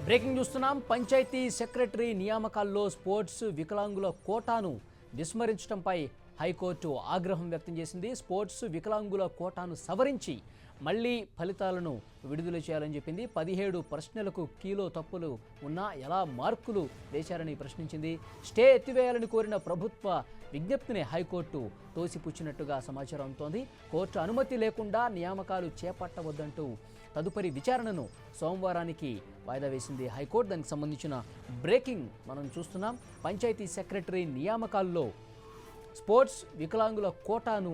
Breaking చూస్తున్నాం. Panchayat secretary నియామకాల్లో sports వికలాంగుల కోటాను విస్మరించడంపై హైకోర్టు ఆగ్రహం వ్యక్తం చేసింది. స్పోర్ట్స్ వికలాంగుల కోటాను సవరించి మళ్లీ ఫలితాలను విడుదల చేయాలని చెప్పింది. 17 ప్రశ్నలకు కీలో తప్పులు ఉన్నా ఎలా మార్కులు వేశారని ప్రశ్నించింది. స్టే ఎత్తివేయాలని కోరిన ప్రభుత్వ విజ్ఞప్తిని హైకోర్టు తోసిపుచ్చినట్టుగా సమాచారం అందుతోంది. కోర్టు అనుమతి లేకుండా నియామకాలు చేపట్టవద్దంటూ తదుపరి విచారణను సోమవారానికి వాయిదా వేసింది హైకోర్టు. దానికి సంబంధించిన బ్రేకింగ్ మనం చూస్తున్నాం. పంచాయతీ సెక్రటరీ నియామకాల్లో స్పోర్ట్స్ వికలాంగుల కోటాను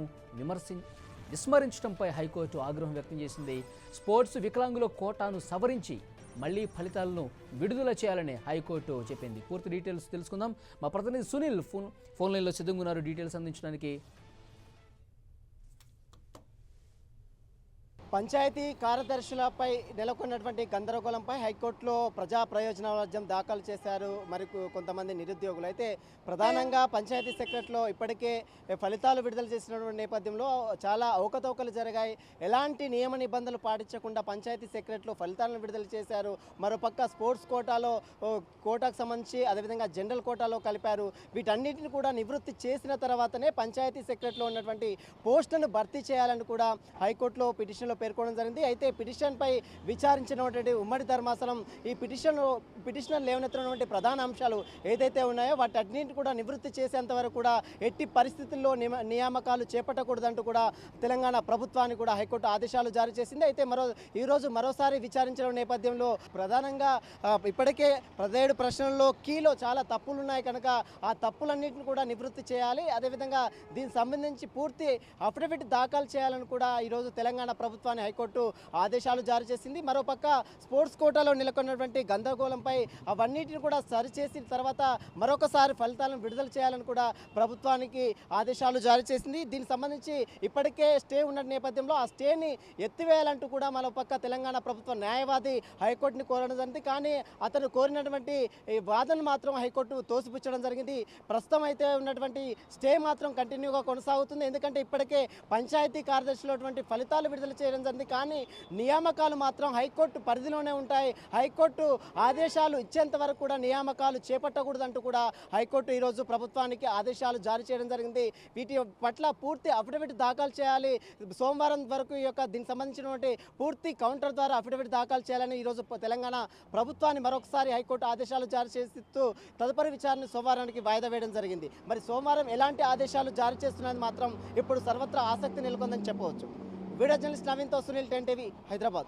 విస్మరించడంపై హైకోర్టు ఆగ్రహం వ్యక్తం చేసింది. స్పోర్ట్స్ వికలాంగుల కోటాను సవరించి మళ్లీ ఫలితాలను విడుదల చేయాలని హైకోర్టు చెప్పింది. పూర్తి డీటెయిల్స్ తెలుసుకుందాం. మా ప్రతినిధి సునీల్ ఫోన్ లైన్లో సిద్ధంగా ఉన్నారు డీటెయిల్స్ అందించడానికి. పంచాయతీ కార్యదర్శులపై నెలకొన్నటువంటి గందరగోళంపై హైకోర్టులో ప్రజా ప్రయోజన వాద్యం దాఖలు చేశారు మరి కొంతమంది నిరుద్యోగులు. అయితే ప్రధానంగా పంచాయతీ సెక్రటరీలో ఇప్పటికే ఫలితాలు విడుదల చేసినటువంటి నేపథ్యంలో చాలా అవకతవకలు జరిగాయి. ఎలాంటి నియమ నిబంధనలు పాటించకుండా పంచాయతీ సెక్రటరీలో ఫలితాలను విడుదల చేశారు. మరోపక్క స్పోర్ట్స్ కోటాకు సంబంధించి అదేవిధంగా జనరల్ కోటాలో కలిపారు. వీటన్నిటిని కూడా నివృత్తి చేసిన తర్వాతనే పంచాయతీ సెక్రటరీలో ఉన్నటువంటి పోస్టులను భర్తీ చేయాలని కూడా హైకోర్టులో పిటిషన్లో పేర్కొనడం జరిగింది. అయితే పిటిషన్పై విచారించినటువంటి ఉమ్మడి ధర్మాసనం ఈ పిటిషనర్ లేవనెత్తినటువంటి ప్రధాన అంశాలు ఏదైతే ఉన్నాయో వాటన్నింటిని కూడా నివృత్తి చేసేంత వరకు కూడా ఎట్టి పరిస్థితుల్లో నియామకాలు చేపట్టకూడదంటూ కూడా తెలంగాణ ప్రభుత్వానికి కూడా హైకోర్టు ఆదేశాలు జారీ చేసింది. అయితే ఈరోజు మరోసారి విచారించిన నేపథ్యంలో ప్రధానంగా ఇప్పటికే 17 ప్రశ్నల్లో కీలో చాలా తప్పులు ఉన్నాయి కనుక ఆ తప్పులన్నింటిని కూడా నివృత్తి చేయాలి. అదేవిధంగా దీనికి సంబంధించి పూర్తి అఫిడవిట్ దాఖలు చేయాలని కూడా ఈరోజు తెలంగాణ ప్రభుత్వాన్ని హైకోర్టు ఆదేశాలు జారీ చేసింది. మరోపక్క స్పోర్ట్స్ కోటాలో నెలకొన్నటువంటి గందరగోళంపై అవన్నిటిని కూడా సరిచేసిన తర్వాత మరొకసారి ఫలితాలను విడుదల చేయాలని కూడా ప్రభుత్వానికి ఆదేశాలు జారీ చేసింది. దీనికి సంబంధించి ఇప్పటికే స్టే ఉన్న నేపథ్యంలో ఆ స్టేని ఎత్తివేయాలంటూ కూడా మరోపక్క తెలంగాణ ప్రభుత్వ న్యాయవాది హైకోర్టుని కోరడం జరిగింది. కానీ అతను కోరినటువంటి వాదనను మాత్రం హైకోర్టు తోసిపుచ్చడం జరిగింది. ప్రస్తుతం అయితే ఉన్నటువంటి స్టే మాత్రం కంటిన్యూగా కొనసాగుతుంది. ఎందుకంటే ఇప్పటికే పంచాయతీ కార్యదర్శిలో ఫలితాలు విడుదల చేయడం జరిగింది. కానీ నియామకాలు మాత్రం హైకోర్టు పరిధిలోనే ఉంటాయి. హైకోర్టు ఆదేశాలు ఇచ్చేంత వరకు కూడా నియామకాలు చేపట్టకూడదంటూ కూడా హైకోర్టు ఈరోజు ప్రభుత్వానికి ఆదేశాలు జారీ చేయడం జరిగింది. వీటి పట్ల పూర్తి అఫిడవిట్ దాఖలు చేయాలి. సోమవారం వరకు దీనికి సంబంధించినటువంటి పూర్తి కౌంటర్ ద్వారా అఫిడవిట్ దాఖలు చేయాలని ఈరోజు తెలంగాణ ప్రభుత్వాన్ని మరొకసారి హైకోర్టు ఆదేశాలు జారీ చేస్తూ తదుపరి విచారణ సోమవారానికి వాయిదా వేయడం జరిగింది. మరి సోమవారం ఎలాంటి ఆదేశాలు జారీ చేస్తున్నది మాత్రం ఇప్పుడు సర్వత్రా ఆసక్తి నెలకొందని చెప్పవచ్చు. వీడియో జర్నలిస్ట్ నవీన్తో సునీల్, 10 టీవీ, హైదరాబాద్.